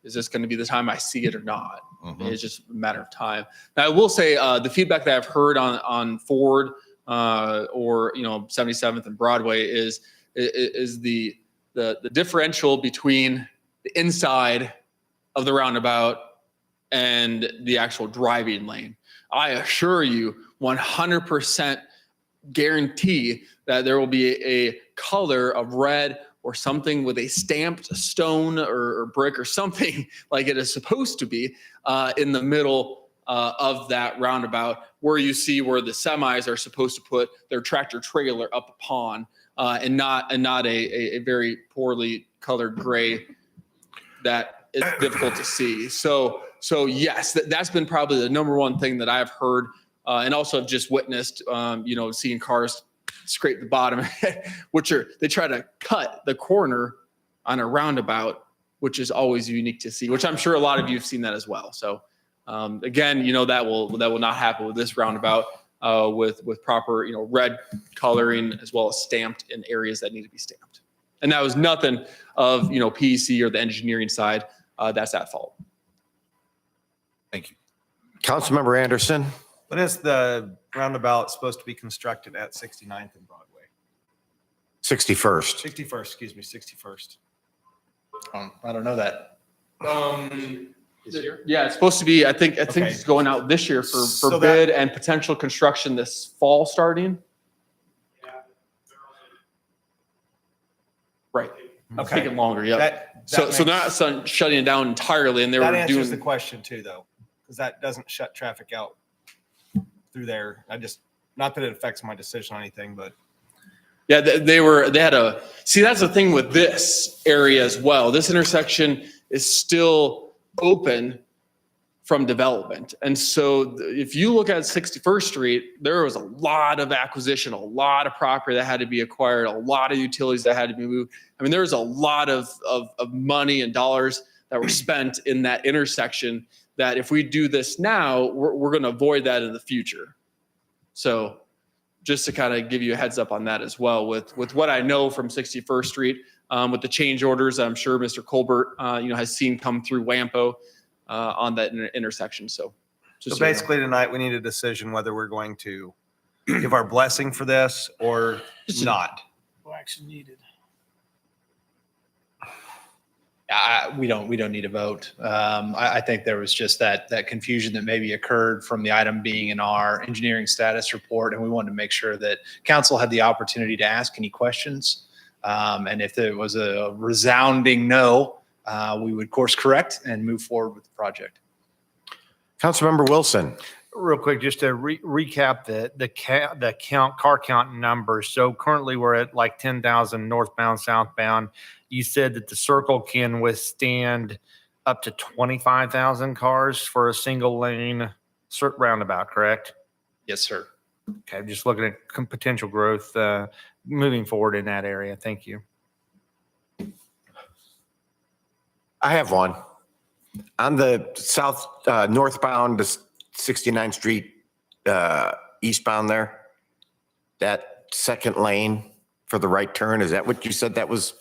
is this going to be the time I see it or not? It's just a matter of time. Now, I will say the feedback that I've heard on Ford or 77th and Broadway is the differential between the inside of the roundabout and the actual driving lane. I assure you, 100% guarantee that there will be a color of red or something with a stamped stone or brick or something like it is supposed to be in the middle of that roundabout, where you see where the semis are supposed to put their tractor trailer up upon, and not a very poorly colored gray that is difficult to see. So yes, that's been probably the number one thing that I've heard, and also have just witnessed, seeing cars scrape the bottom, they try to cut the corner on a roundabout, which is always unique to see, which I'm sure a lot of you have seen that as well. So again, that will not happen with this roundabout, with proper, red coloring as well as stamped in areas that need to be stamped. And that was nothing of, PEC or the engineering side. That's at fault. thank you. Councilmember Anderson. When is the roundabout supposed to be constructed at 69th and Broadway? 61st. 61st, excuse me, 61st. I don't know that. Yeah, it's supposed to be, I think Okay. it's going out this year for So that- bid and potential construction this fall starting. Right. It's Okay. taking longer, yeah. That So makes- they're not shutting it down entirely, and they That were answers the doing, question too, though, because that doesn't shut traffic out through there. Not that it affects my decision or anything, but yeah, they had see, that's the thing with this area as well. This intersection is still open from development. And so if you look at 61st Street, there was a lot of acquisition, a lot of property that had to be acquired, a lot of utilities that had to be moved. I mean, there was a lot of money and dollars that were spent in that intersection that if we do this now, we're going to avoid that in the future. So just to kind of give you a heads up on that as well, with what I know from 61st Street, with the change orders, I'm sure Mr. Colbert, has seen come through WAMPO on that intersection. So just so you know. basically tonight we need a decision whether we're going to give our blessing for this or not. No action needed. We don't need a vote. I think there was just that confusion that maybe occurred from the item being in our engineering status report, and we wanted to make sure that council had the opportunity to ask any questions. And if there was a resounding no, we would course correct and move forward with the project. Councilmember Wilson. real quick, just to recap the car count numbers. So currently we're at like 10,000 northbound, southbound. You said that the circle can withstand up to 25,000 cars for a single lane roundabout, correct? Yes, sir. Okay, just looking at potential growth moving forward in that area. Thank you. I have one. On the south, northbound to 69th Street, eastbound there, that second lane for the right turn, is that what you said that was?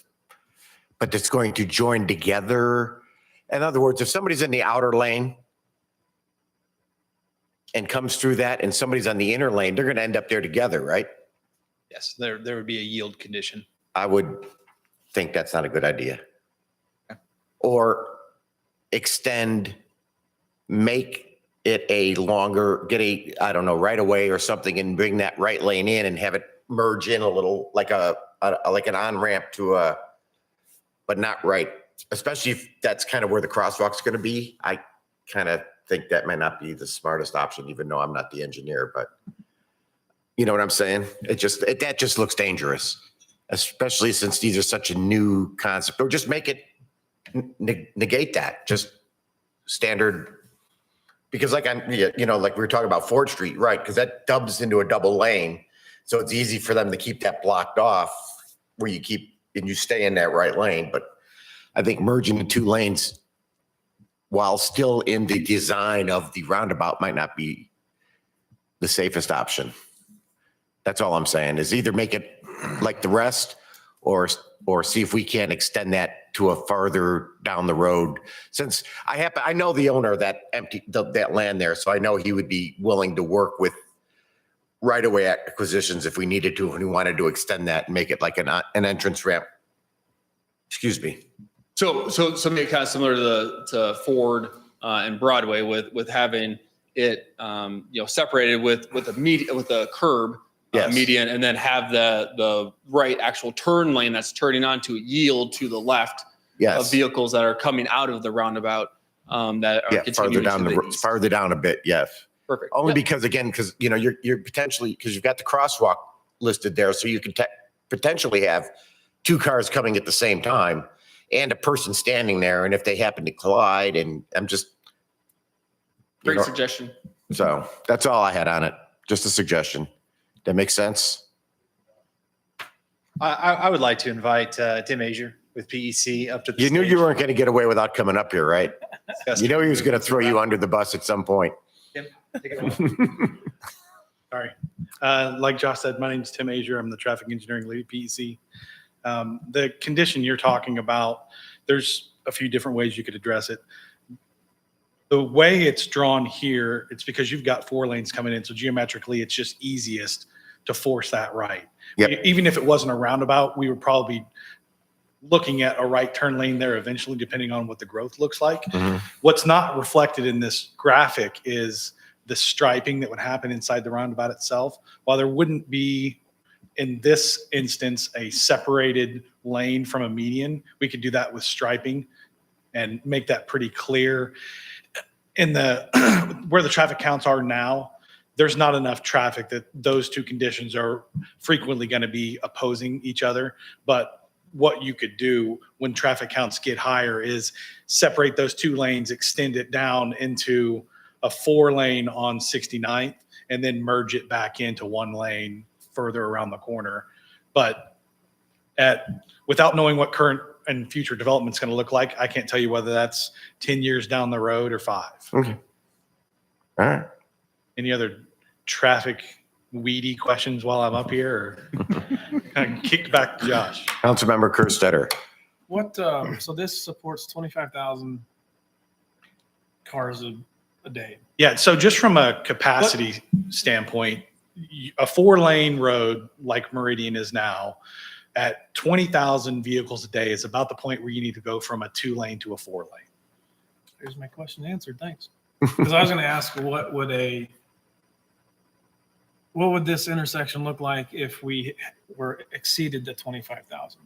But it's going to join together? In other words, if somebody's in the outer lane and comes through that and somebody's on the inner lane, they're going to end up there together, right? Yes, there would be a yield condition. I would think that's not a good idea. Or extend, make it a longer, get a, I don't know, right away or something and bring that right lane in and have it merge in a little like like an on-ramp to a, but not right. Especially if that's kind of where the crosswalk's going to be. I kind of think that might not be the smartest option, even though I'm not the engineer, but you know what I'm saying? That just looks dangerous, especially since these are such a new concept. Or just make it negate that, just standard. Because like like we were talking about Ford Street, right? Because that dubs into a double lane, so it's easy for them to keep that blocked off where you keep and you stay in that right lane. But I think merging the two lanes while still in the design of the roundabout might not be the safest option. That's all I'm saying, is either make it like the rest or see if we can extend that to a farther down the road. Since I know the owner of that that land there, so I know he would be willing to work with right-of-way acquisitions if we needed to, and we wanted to extend that and make it like an entrance ramp. Excuse me. So something kind of similar to Ford and Broadway with having it separated with a curb Yes. median, and then have the right actual turn lane that's turning onto yield to the left Yes. of vehicles that are coming out of the roundabout that are continuing to the east. farther down a bit. Yes. Perfect. Only Yep. because again, you're potentially, because you've got the crosswalk listed there, so you can potentially have two cars coming at the same time and a person standing there, and if they happen to collide, and I'm just Great suggestion. So that's all I had on it. Just a suggestion. That makes sense. I would like to invite Tim Azier with PEC up to the You knew stage. you weren't going to get away without coming up here, right? Discuss You know he was it. going to throw you under the bus at some point. Tim, take it away. Sorry. Like Josh said, my name is Tim Azier. I'm the traffic engineering lead at PEC. The condition you're talking about, there's a few different ways you could address it. The way it's drawn here, it's because you've got 4 lanes coming in. So geometrically, it's just easiest to force that right. Yep. Even if it wasn't a roundabout, we would probably be looking at a right turn lane there eventually, depending on what the growth looks like. Mhm. What's not reflected in this graphic is the striping that would happen inside the roundabout itself. While there wouldn't be, in this instance, a separated lane from a median, we could do that with striping and make that pretty clear. In the where the traffic counts are now, there's not enough traffic that those two conditions are frequently going to be opposing each other. But what you could do when traffic counts get higher is separate those 2 lanes, extend it down into a 4 lane on 69th, and then merge it back into 1 lane further around the corner. But without knowing what current and future development is going to look like, I can't tell you whether that's 10 years down the road or 5. Okay. All right. Any other traffic weedy questions while I'm up here, or kind of kicked back to Josh? Councilmember Kerstetter. What, so this supports 25,000 cars a day. Yeah, so just from a capacity standpoint, a 4-lane road like Meridian is now, at 20,000 vehicles a day is about the point where you need to go from a 2-lane to a 4-lane. There's my question answered. Thanks. Because I was going to ask, what would this intersection look like if we were exceeded the 25,000?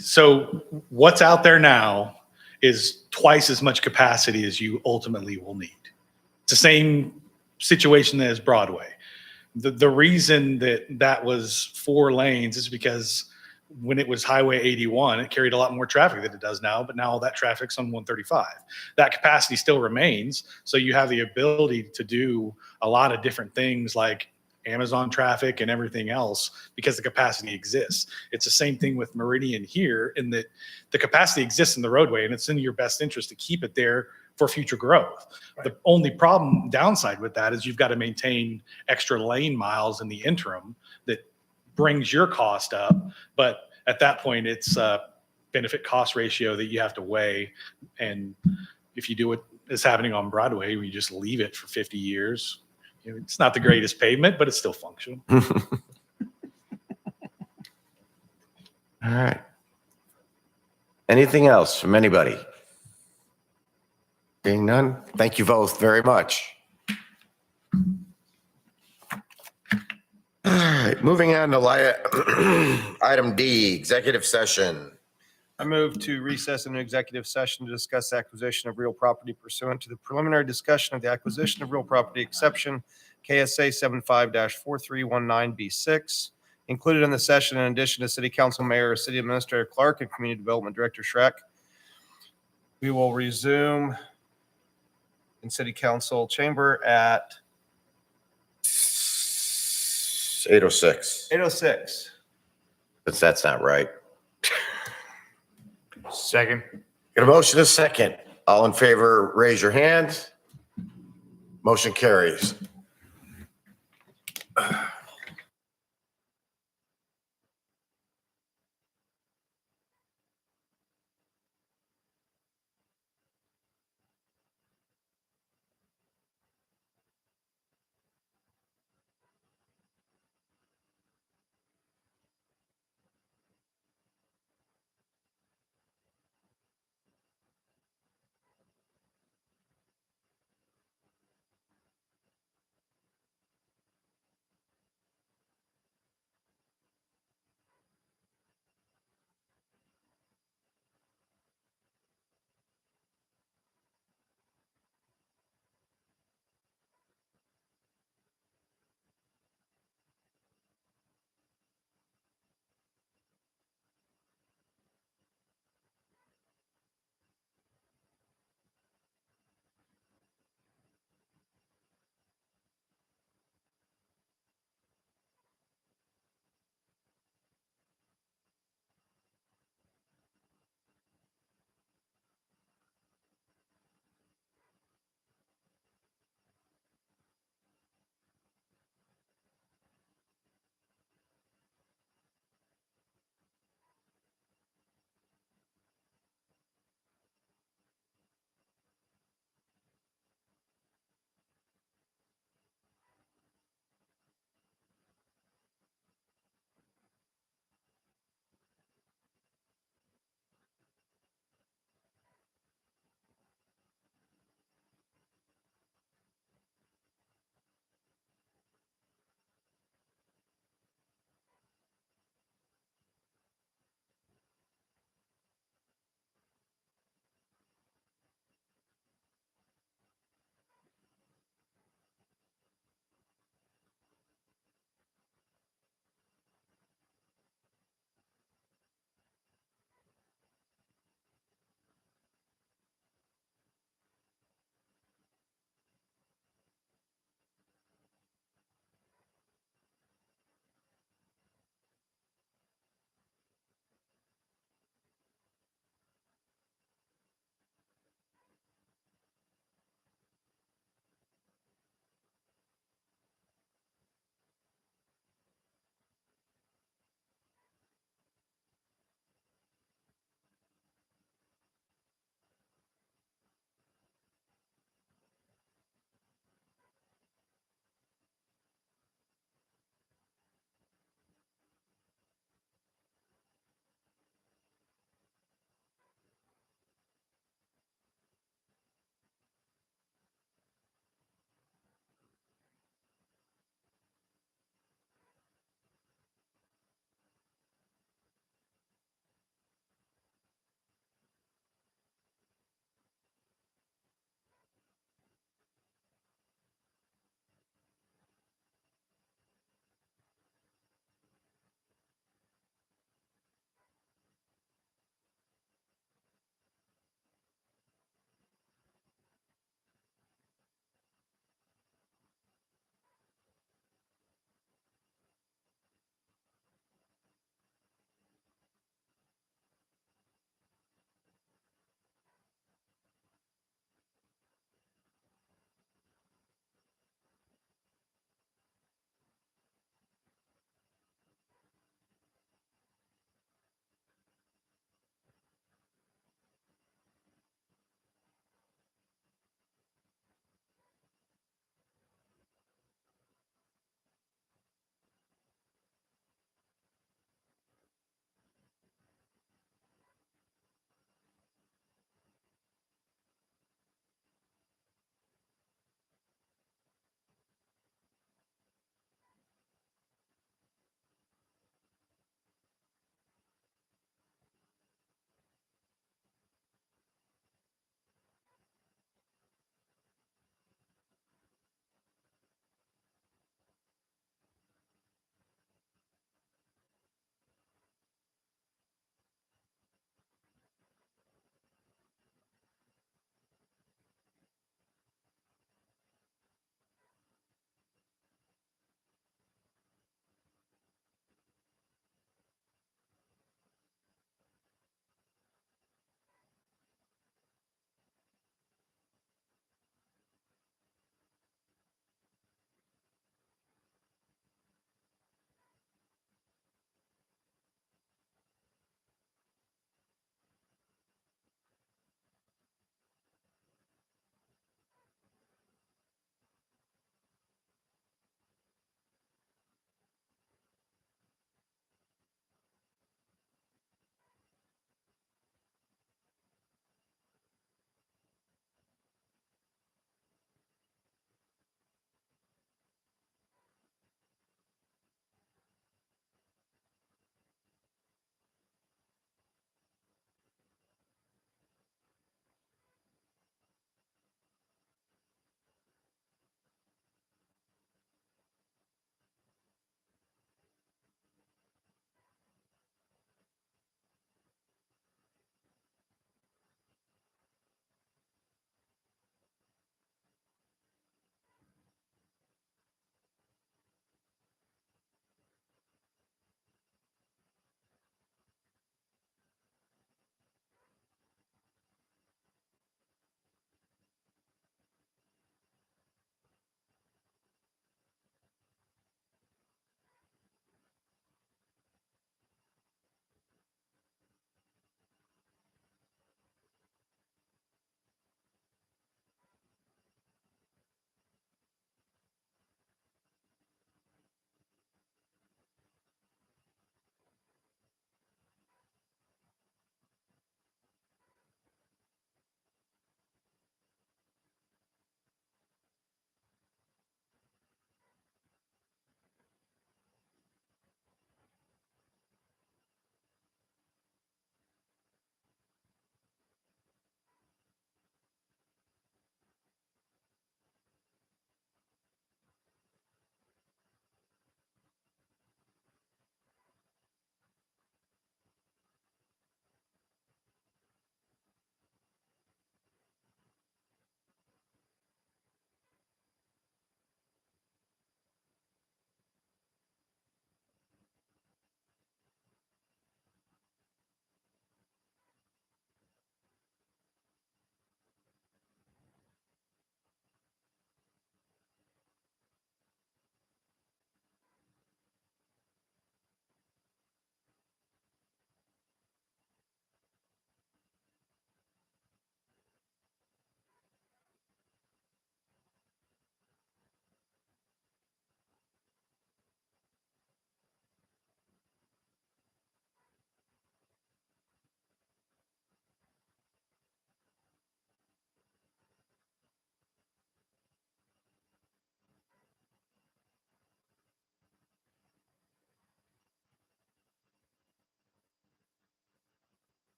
So what's out there now is twice as much capacity as you ultimately will need. It's the same situation that is Broadway. The reason that was 4 lanes is because when it was Highway 81, it carried a lot more traffic than it does now, but now all that traffic's on 135. That capacity still remains, so you have the ability to do a lot of different things like Amazon traffic and everything else because the capacity exists. It's the same thing with Meridian here in that the capacity exists in the roadway and it's in your best interest to keep it there for future growth. The only downside with that is you've got to maintain extra lane miles in the interim that brings your cost up. But at that point, it's a benefit cost ratio that you have to weigh. And if you do what is happening on Broadway, where you just leave it for 50 years, you know, it's not the greatest pavement, but it's still functional. All right. Anything else from anybody? Being none, thank you both very much. All right, moving on to item D, executive session. I move to recess into executive session to discuss acquisition of real property pursuant to the preliminary discussion of the acquisition of real property exception, KSA 75-4319B6. Included in the session, in addition to City Council Mayor, City Administrator Clark, and Community Development Director Schreck. We will resume in City Council chamber at 8:06. 8:06. But that's not right. Second. Got a motion, a second. All in favor, raise your hand. Motion carries.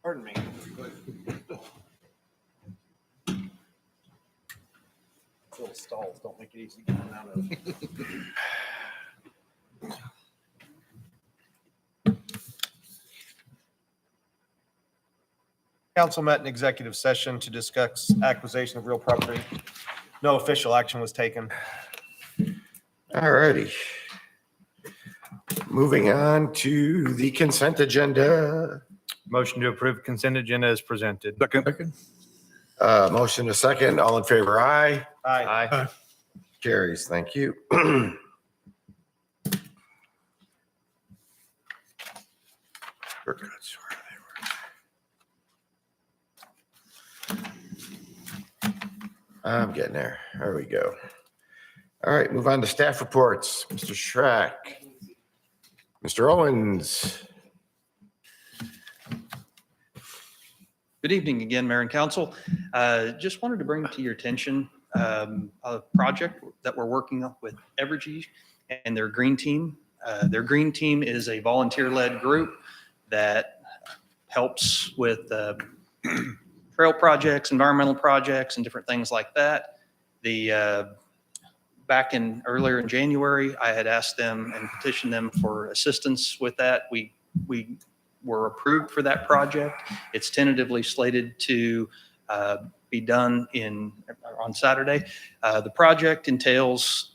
Pardon me. Little stalls don't make it easy to get them out of. Council met in executive session to discuss acquisition of real property. No official action was taken. All righty. Moving on to the consent agenda. Motion to approve consent agenda is presented. Second. Motion a second. All in favor, aye. Aye. Aye. Carries. Thank you. I'm getting there. There we go. All right, move on to staff reports. Mr. Schrack. Mr. Owens. Good evening again, Mayor and Council. Just wanted to bring to your attention a project that we're working on with Evergy and their Green Team. Their Green Team is a volunteer-led group that helps with trail projects, environmental projects, and different things like that. Back earlier in January, I had asked them and petitioned them for assistance with that. We were approved for that project. It's tentatively slated to be done on Saturday. The project entails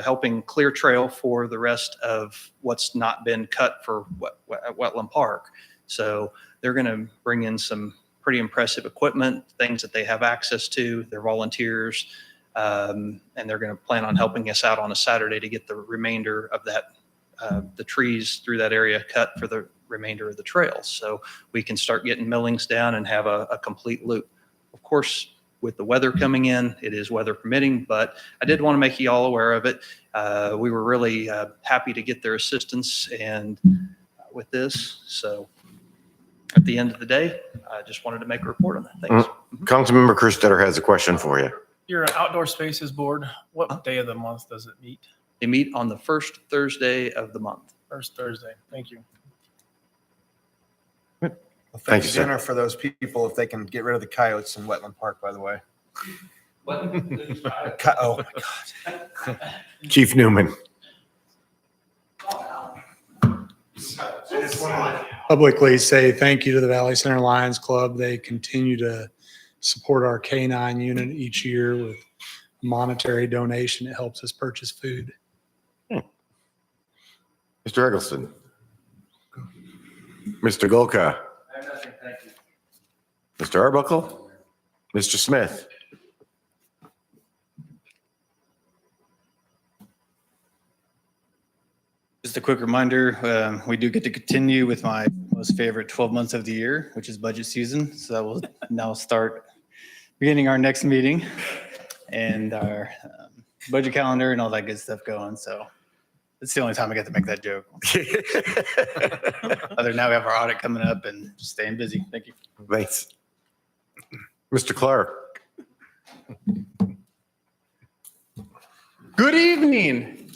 helping clear trail for the rest of what's not been cut for Wetland Park. So they're going to bring in some pretty impressive equipment, things that they have access to. They're volunteers, and they're going to plan on helping us out on a Saturday to get the remainder of that, the trees through that area cut for the remainder of the trails. So we can start getting millings down and have a complete loop. Of course, with the weather coming in, it is weather permitting, but I did want to make you all aware of it. We were really happy to get their assistance and with this. So at the end of the day, I just wanted to make a report on that. Thanks. Councilmember Kerstetter has a question for you. Your outdoor spaces board, what day of the month does it meet? They meet on the first Thursday of the month. First Thursday. Thank you. Thank you, sir. Dinner for those people if they can get rid of the coyotes in Wetland Park, by the way. Oh, my God. Chief Newman. Publicly say thank you to the Valley Center Lions Club. They continue to support our K-9 unit each year with monetary donation. It helps us purchase food. Mr. Eggleston. Mr. Golka. Mr. Arbuckle. Mr. Smith. Just a quick reminder, we do get to continue with my most favorite 12 months of the year, which is budget season. So that will now start beginning our next meeting and our budget calendar and all that good stuff going. So it's the only time I get to make that joke. Other than that, we have our audit coming up and just staying busy. Thank you. Thanks. Mr. Clark. Good evening.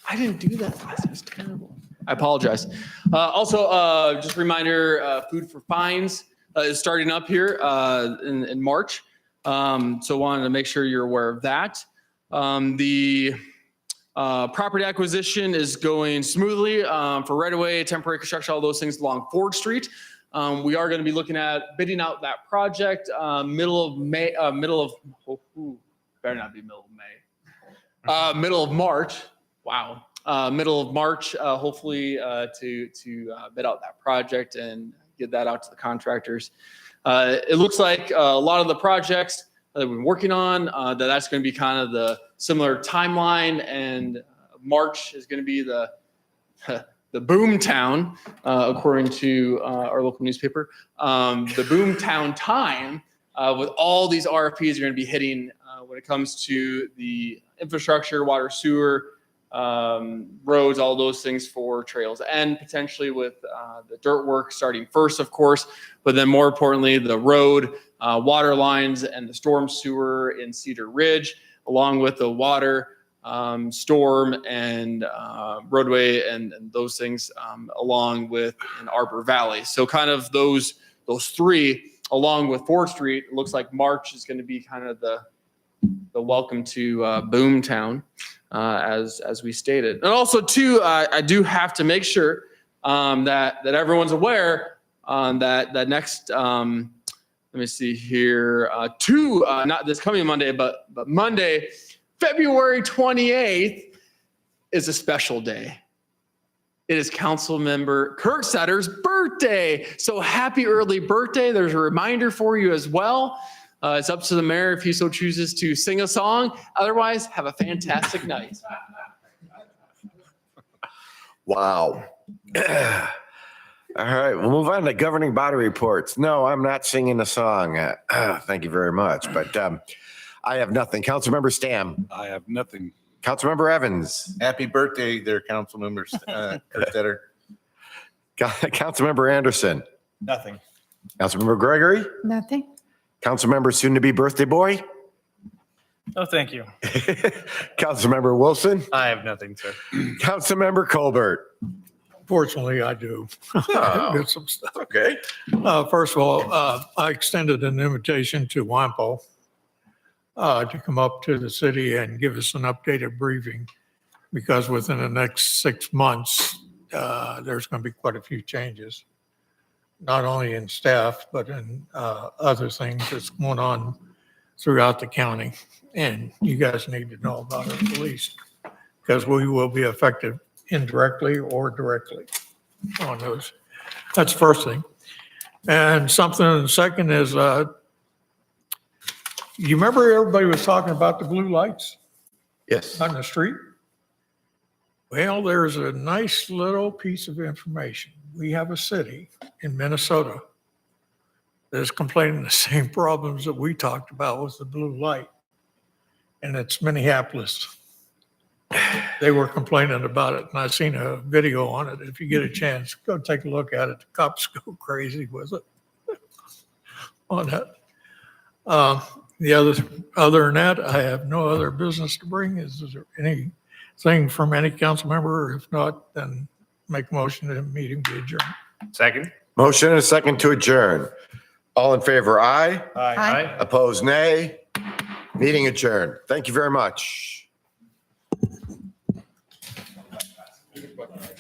I didn't do that last. It was terrible. I apologize. Also, just a reminder, Food for Fines is starting up here in March. So wanted to make sure you're aware of that. The property acquisition is going smoothly for right-of-way, temporary construction, all those things along Ford Street. We are going to be looking at bidding out that project middle of May, better not be middle of May, middle of March. Wow. Middle of March, hopefully to bid out that project and get that out to the contractors. It looks like a lot of the projects that we've been working on, that's going to be kind of the similar timeline, and March is going to be the boom town, according to our local newspaper. The boom town time with all these RFPs are going to be hitting when it comes to the infrastructure, water, sewer, roads, all those things for trails, and potentially with the dirt work starting first, of course, but then more importantly, the road, water lines, and the storm sewer in Cedar Ridge, along with the water, storm, and roadway, and those things along with in Arbor Valley. So kind of those those three, along with 4th Street. It looks like March is going to be kind of the welcome to Boomtown, as we stated. And also, too, I do have to make sure that everyone's aware that next. Let me see here. Not this coming Monday, but Monday, February 28th is a special day. It is Councilmember Kurt Setter's birthday. So happy early birthday. There's a reminder for you as well. It's up to the mayor if he so chooses to sing a song. Otherwise, have a fantastic night. Wow. All right, we'll move on to governing body reports. No, I'm not singing a song. Thank you very much. But I have nothing. Councilmember Stam. I have nothing. Councilmember Evans. Happy birthday there, council members. Kerstetter. Councilmember Anderson. Nothing. Councilmember Gregory. Nothing. Councilmember soon-to-be birthday boy. Oh, thank you. Councilmember Wilson. I have nothing, sir. Councilmember Colbert. Fortunately, I do. Oh. Did some stuff. Okay. First of all, I extended an invitation to WAMPO to come up to the city and give us an updated briefing, because within the next 6 months, there's going to be quite a few changes, not only in staff, but in other things that's going on throughout the county. And you guys need to know about it at least, because we will be affected indirectly or directly on those. That's the first thing. And something, second is, you remember everybody was talking about the blue lights Yes. on the street? Well, there's a nice little piece of information. We have a city in Minnesota that is complaining the same problems that we talked about with the blue light. And it's Minneapolis. They were complaining about it, and I seen a video on it. If you get a chance, go take a look at it. The cops go crazy with it on that. Other than that, I have no other business to bring. Is there anything from any council member? If not, then make a motion to the meeting be adjourned. Second. Motion and a second to adjourn. All in favor, aye. Aye. Opposed, nay. Meeting adjourned. Thank you very much.